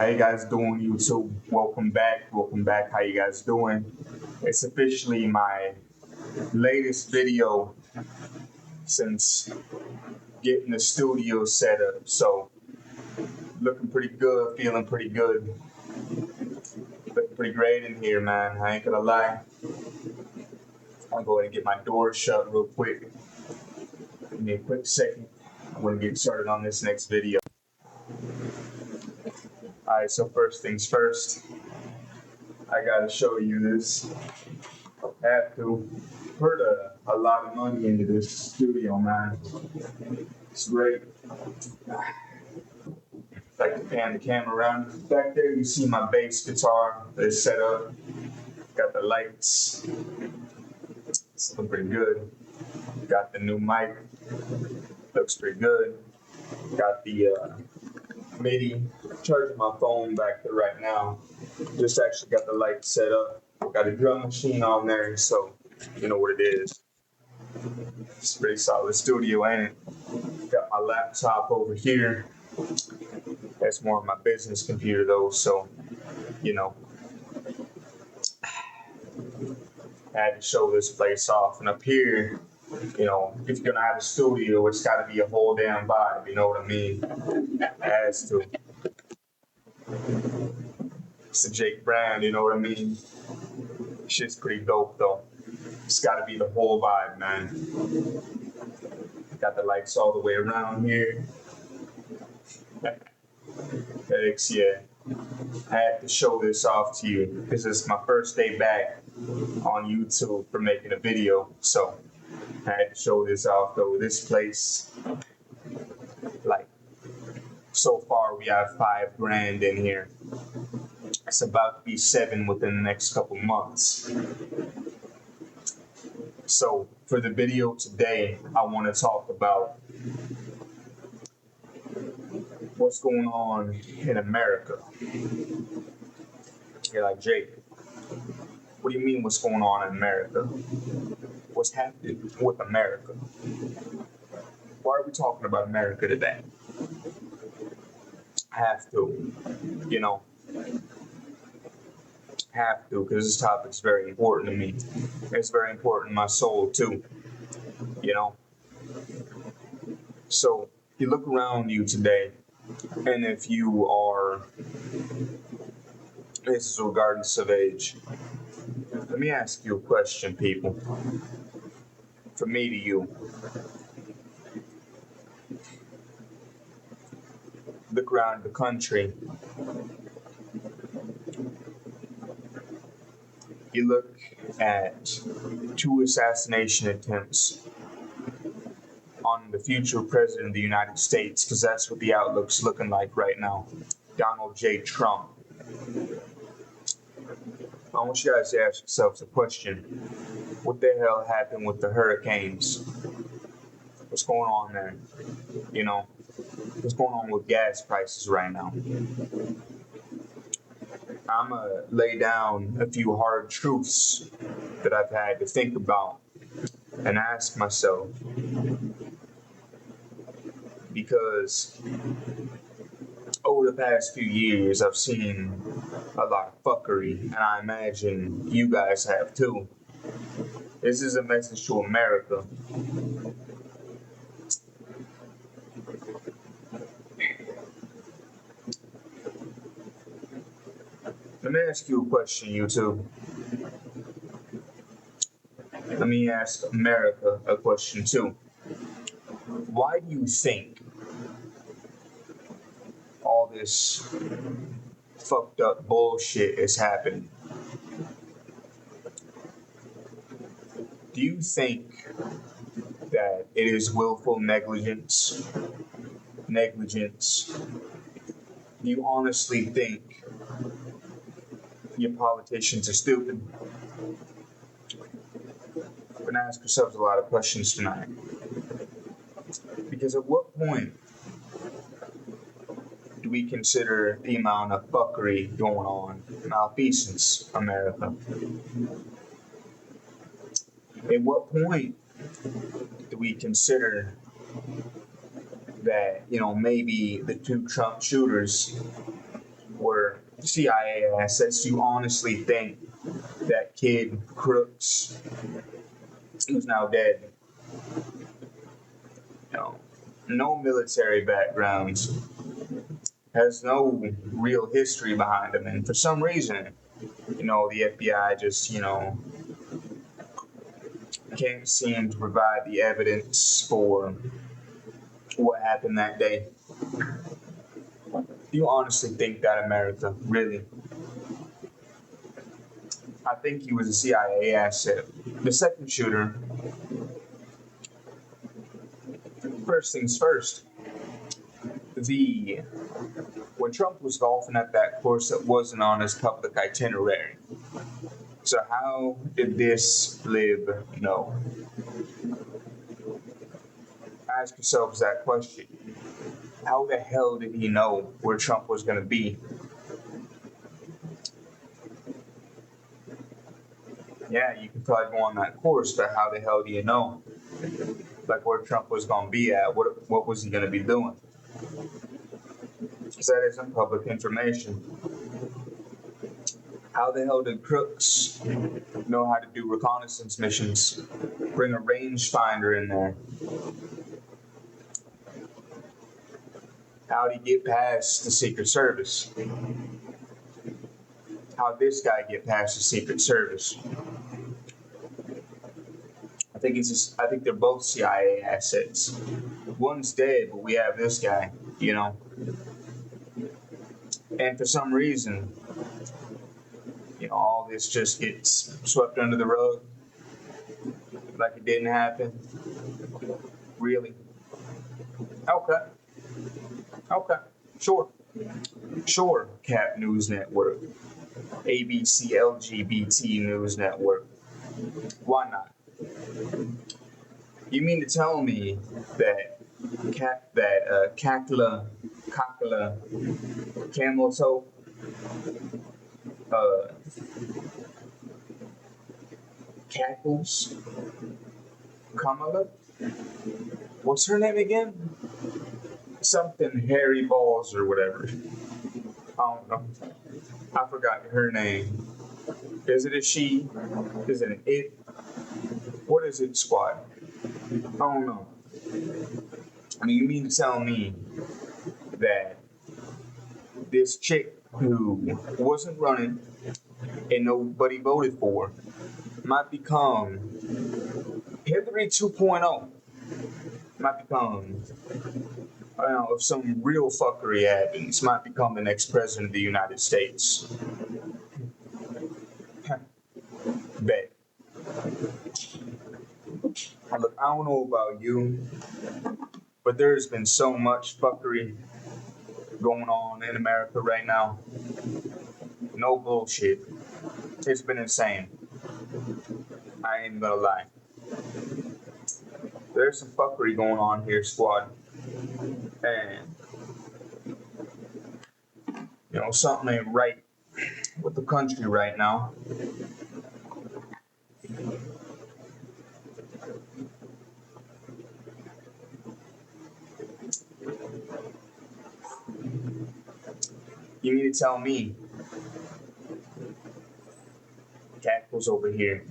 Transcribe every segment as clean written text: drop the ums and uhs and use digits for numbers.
How you guys doing, YouTube? Welcome back. Welcome back. How you guys doing? It's officially my latest video since getting the studio set up. So looking pretty good, feeling pretty good. Looking pretty great in here, man. I ain't gonna lie. I'll go ahead and get my door shut real quick. Give me a quick second. I'm gonna get started on this next video. Alright, so first things first, I gotta show you this. I have to. Put a lot of money into this studio, man. It's great. Like to pan the camera around. Back there, you see my bass guitar that's set up. Got the lights. It's looking pretty good. Got the new mic. Looks pretty good. Got the MIDI. Charging my phone back there right now. Just actually got the light set up. Got a drum machine on there, so you know what it is. It's a pretty solid studio, ain't it? Got my laptop over here. That's more of my business computer though, so you know. I had to show this place off. And up here, you know, if you're gonna have a studio, it's gotta be a whole damn vibe, you know what I mean? It has to. It's a Jake Brand, you know what I mean? Shit's pretty dope though. It's gotta be the whole vibe, man. Got the lights all the way around here. Hex, yeah. I had to show this off to you because it's my first day back on YouTube for making a video. So I had to show this off though. This place, like, so far we have $5,000 in here. It's about to be 7 within the next couple months. So for the video today, I want to talk about what's going on in America. You're like, Jake, what do you mean what's going on in America? What's happening with America? Why are we talking about America today? Have to, you know. Have to, because this topic is very important to me. It's very important to my soul too, you know. So you look around you today, and if you are, this is regardless of age, let me ask you a question, people. From me to you. Look around the country. You look at 2 assassination attempts on the future president of the United States, because that's what the outlook's looking like right now. Donald J. Trump. I want you guys to ask yourselves a question. What the hell happened with the hurricanes? What's going on there? You know, what's going on with gas prices right now? I'm going to lay down a few hard truths that I've had to think about and ask myself. Because over the past few years, I've seen a lot of fuckery, and I imagine you guys have too. This is a message to America. Let me ask you a question, YouTube. Let me ask America a question too. Why do you think all this fucked up bullshit is happening? Do you think that it is willful negligence? Do you honestly think your politicians are stupid? We're gonna ask ourselves a lot of questions tonight. Because at what point do we consider the amount of fuckery going on, malfeasance, America? At what point do we consider that, you know, maybe the 2 Trump shooters were CIA assets. You honestly think that kid Crooks, who's now dead, you know, no military backgrounds, has no real history behind him, and for some reason, the FBI just, can't seem to provide the evidence for what happened that day. Do you honestly think that, America? Really? I think he was a CIA asset. The second shooter, first things first, the when Trump was golfing at that course that wasn't on his public itinerary. So how did this lib know? Ask yourselves that question. How the hell did he know where Trump was going to be? Yeah, you could probably go on that course, but how the hell do you know? Like where Trump was going to be at? What was he going to be doing? Because that isn't public information. How the hell did Crooks know how to do reconnaissance missions? Bring a rangefinder in there. How'd he get past the Secret Service? How'd this guy get past the Secret Service? I think they're both CIA assets. One's dead, but we have this guy, And for some reason, all this just gets swept under the rug. Like it didn't happen. Really? Okay. Sure, Cap News Network. ABC LGBT News Network. Why not? You mean to tell me that Kakla, Camel Toe, Cackles, Kamala? What's her name again? Something Harry Balls or whatever. I don't know. I forgot her name. Is it a she? Is it an it? What is it, squad? I don't know. You mean to tell me that this chick who wasn't running and nobody voted for might become Hillary 2.0? Might become, if some real fuckery happens, might become the next president of the United States. Bet. Look, I don't know about you, but there's been so much fuckery going on in America right now. No bullshit. It's been insane. I ain't gonna lie. There's some fuckery going on here, squad. And, something ain't right with the country right now. You mean to tell me Cackle's over here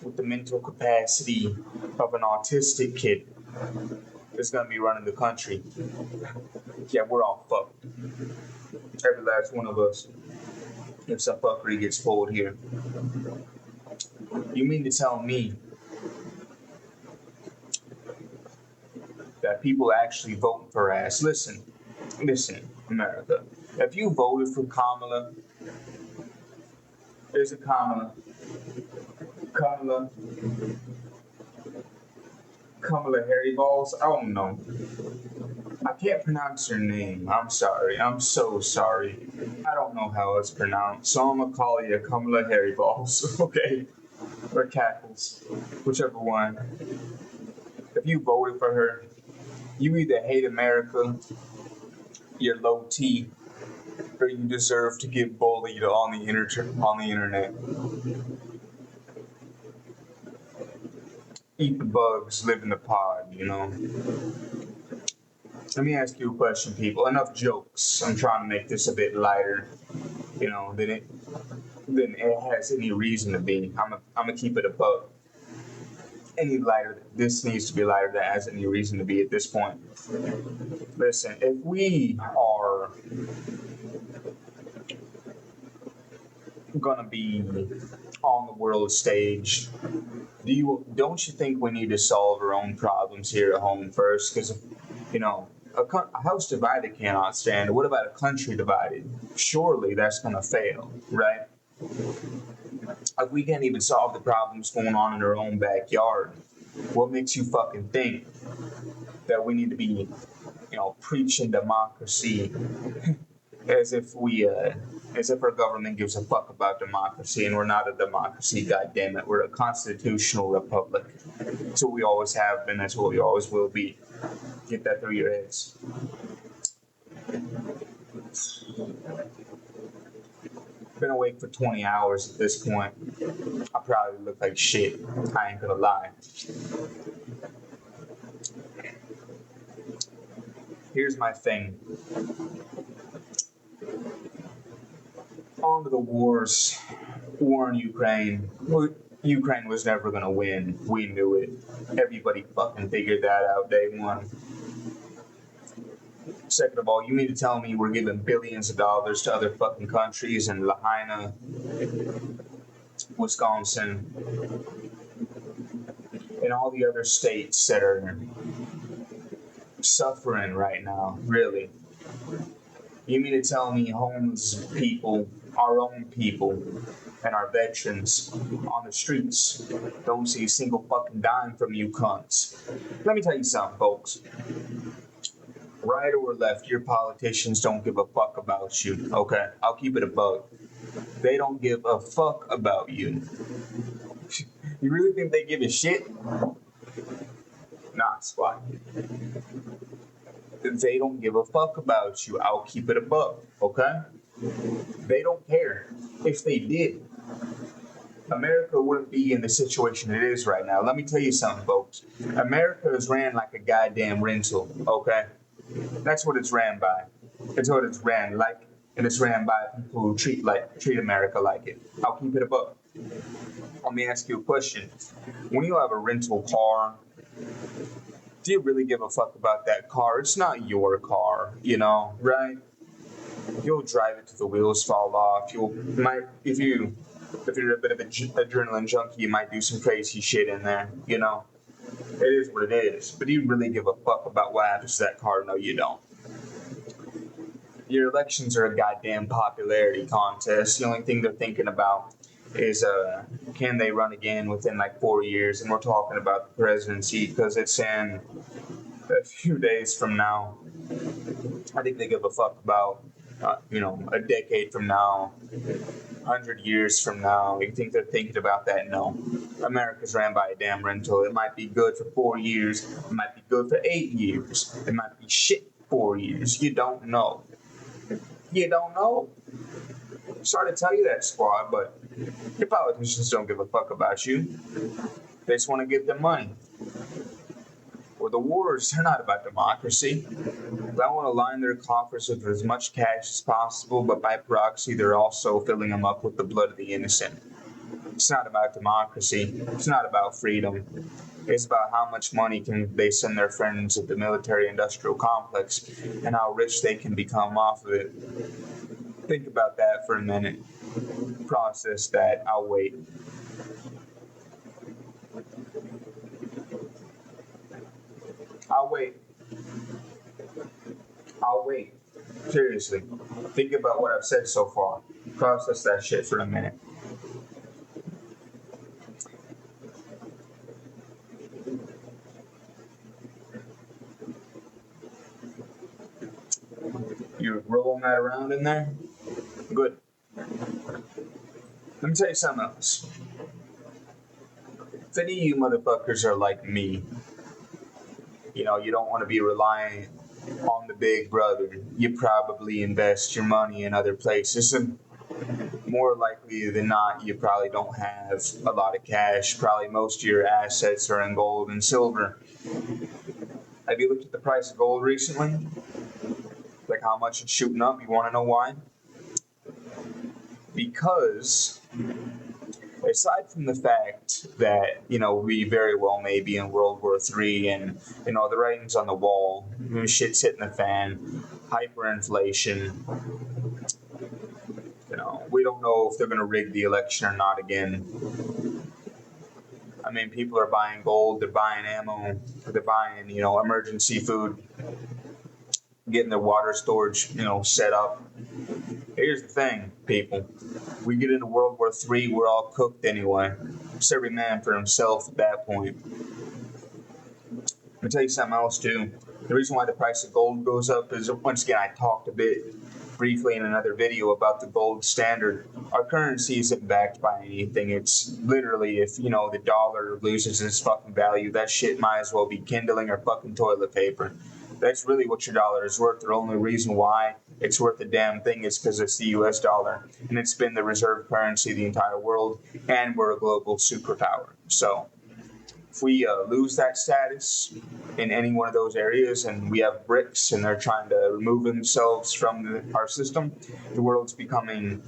with the mental capacity of an autistic kid is gonna be running the country? Yeah, we're all fucked. Every last one of us. If some fuckery gets pulled here. You mean to tell me that people actually vote for ass? Listen, America. If you voted for Kamala, there's a Kamala Harry Balls. I don't know. I can't pronounce her name. I'm sorry. I'm so sorry. I don't know how it's pronounced, so I'm gonna call you Kamala Harry Balls, okay? Or Cackles, whichever one. If you voted for her, you either hate America, you're low T, or you deserve to get bullied on the internet. Eat the bugs, live in the pod, Let me ask you a question, people. Enough jokes. I'm trying to make this a bit lighter, than it has any reason to be. I'm gonna keep it above any lighter. This needs to be lighter than it has any reason to be at this point. Listen, if we are gonna be on the world stage, don't you think we need to solve our own problems here at home first? Because a house divided cannot stand. What about a country divided? Surely that's gonna fail, right? If we can't even solve the problems going on in our own backyard, what makes you fucking think that we need to be, preaching democracy as if as if our government gives a fuck about democracy, and we're not a democracy. God damn it, we're a constitutional republic. That's what we always have been. That's what we always will be. Get that through your heads. Been awake for 20 hours at this point. I probably look like shit. I ain't gonna lie. Here's my thing. On to the wars. War in Ukraine. Ukraine was never gonna win. We knew it. Everybody fucking figured that out day one. Second of all, you mean to tell me we're giving billions of dollars to other fucking countries in Lahaina, Wisconsin, and all the other states that are suffering right now, really? You mean to tell me homeless people, our own people, and our veterans on the streets don't see a single fucking dime from you cunts? Let me tell you something, folks. Right or left, your politicians don't give a fuck about you, okay? I'll keep it a bug. They don't give a fuck about you. You really think they give a shit? Nah, squad. They don't give a fuck about you. I'll keep it a bug, okay? They don't care. If they did, America wouldn't be in the situation it is right now. Let me tell you something, folks. America is ran like a goddamn rental, okay? That's what it's ran by. It's what it's ran like, and it's ran by people who treat America like it. I'll keep it above. Let me ask you a question. When you have a rental car, do you really give a fuck about that car? It's not your car, right? You'll drive it till the wheels fall off. If you're a bit of an adrenaline junkie, you might do some crazy shit in there, It is what it is. But do you really give a fuck about what happens to that car? No, you don't. Your elections are a goddamn popularity contest. The only thing they're thinking about is can they run again within like 4 years? And we're talking about the presidency because it's in a few days from now. I think they give a fuck about, a decade from now, 100 years from now. You think they're thinking about that? No. America's ran by a damn rental. It might be good for 4 years. It might be good for 8 years. It might be shit 4 years. You don't know. You don't know. Sorry to tell you that, squad, but your politicians don't give a fuck about you. They just want to get their money. Or the wars, they're not about democracy. They want to line their coffers with as much cash as possible, but by proxy, they're also filling them up with the blood of the innocent. It's not about democracy. It's not about freedom. It's about how much money can they send their friends at the military-industrial complex and how rich they can become off of it. Think about that for a minute. Process that. I'll wait. I'll wait. I'll wait. Seriously. Think about what I've said so far. Process that shit for a minute. You're rolling that around in there? Good. Let me tell you something else. If any of you motherfuckers are like me, you don't want to be relying on the big brother. You probably invest your money in other places, and more likely than not, you probably don't have a lot of cash. Probably most of your assets are in gold and silver. Have you looked at the price of gold recently? Like how much it's shooting up? You want to know why? Because aside from the fact that we very well may be in World War III, and the writing's on the wall, shit's hitting the fan, hyperinflation. We don't know if they're going to rig the election or not again. I mean, people are buying gold, they're buying ammo, they're buying emergency food, getting their water storage set up. Here's the thing, people. We get into World War III, we're all cooked anyway. It's every man for himself at that point. Let me tell you something else, too. The reason why the price of gold goes up is, once again, I talked a bit briefly in another video about the gold standard. Our currency isn't backed by anything. It's literally, if, the dollar loses its fucking value, that shit might as well be kindling or fucking toilet paper. That's really what your dollar is worth. The only reason why it's worth a damn thing is because it's the US dollar, and it's been the reserve currency of the entire world, and we're a global superpower. So if we lose that status in any one of those areas, and we have BRICS and they're trying to remove themselves from our system, the world's becoming,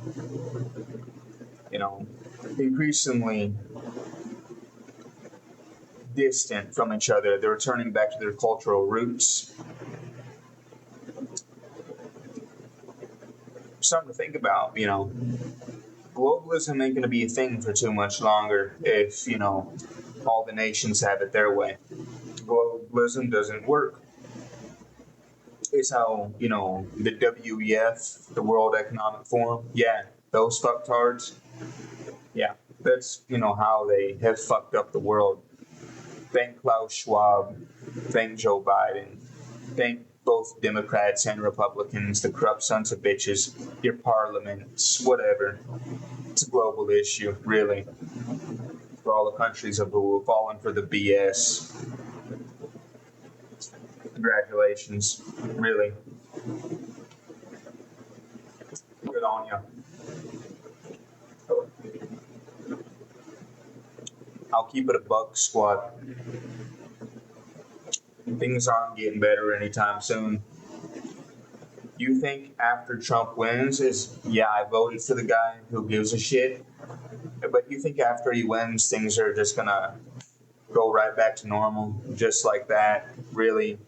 increasingly distant from each other. They're returning back to their cultural roots. Something to think about, globalism ain't going to be a thing for too much longer if, all the nations have it their way. Globalism doesn't work. It's how, the WEF, the World Economic Forum, yeah, those fucktards, yeah, that's, how they have fucked up the world. Thank Klaus Schwab, thank Joe Biden, thank both Democrats and Republicans, the corrupt sons of bitches, your parliaments, whatever. It's a global issue, really. For all the countries who have fallen for the BS. Congratulations, really. Good on you. I'll keep it a buck, squad. Things aren't getting better anytime soon. You think after Trump wins I voted for the guy who gives a shit, but you think after he wins things are just gonna go right back to normal just like that? Really?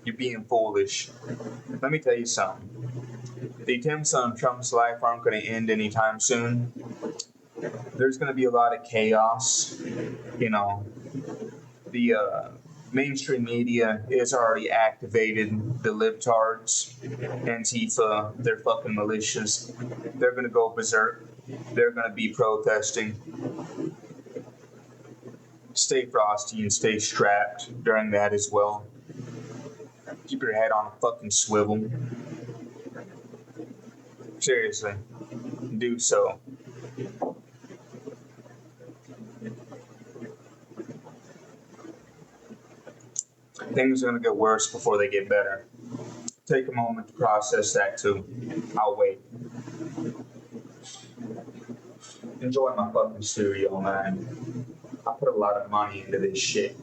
You're being foolish. Let me tell you something. The attempts on Trump's life aren't going to end anytime soon. There's going to be a lot of chaos. The mainstream media is already activated. The libtards, Antifa, they're fucking malicious. They're going to go berserk. They're going to be protesting. Stay frosty and stay strapped during that as well. Keep your head on a fucking swivel. Seriously, do so. Things are going to get worse before they get better. Take a moment to process that too. I'll wait. Enjoy my fucking studio, man. I put a lot of money into this shit.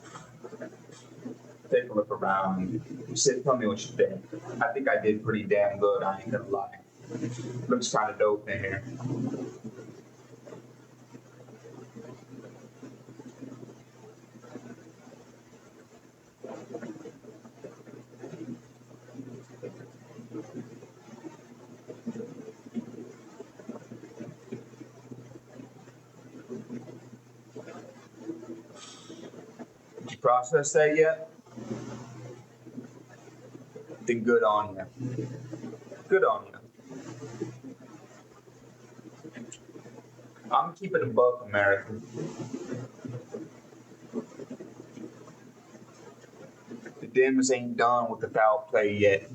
Take a look around. Tell me what you think. I think I did pretty damn good, I ain't gonna lie. Looks kind of dope in here. Did you process that yet? Then good on you. Good on you. I'm keeping a buck, America. The Dems ain't done with the foul play yet.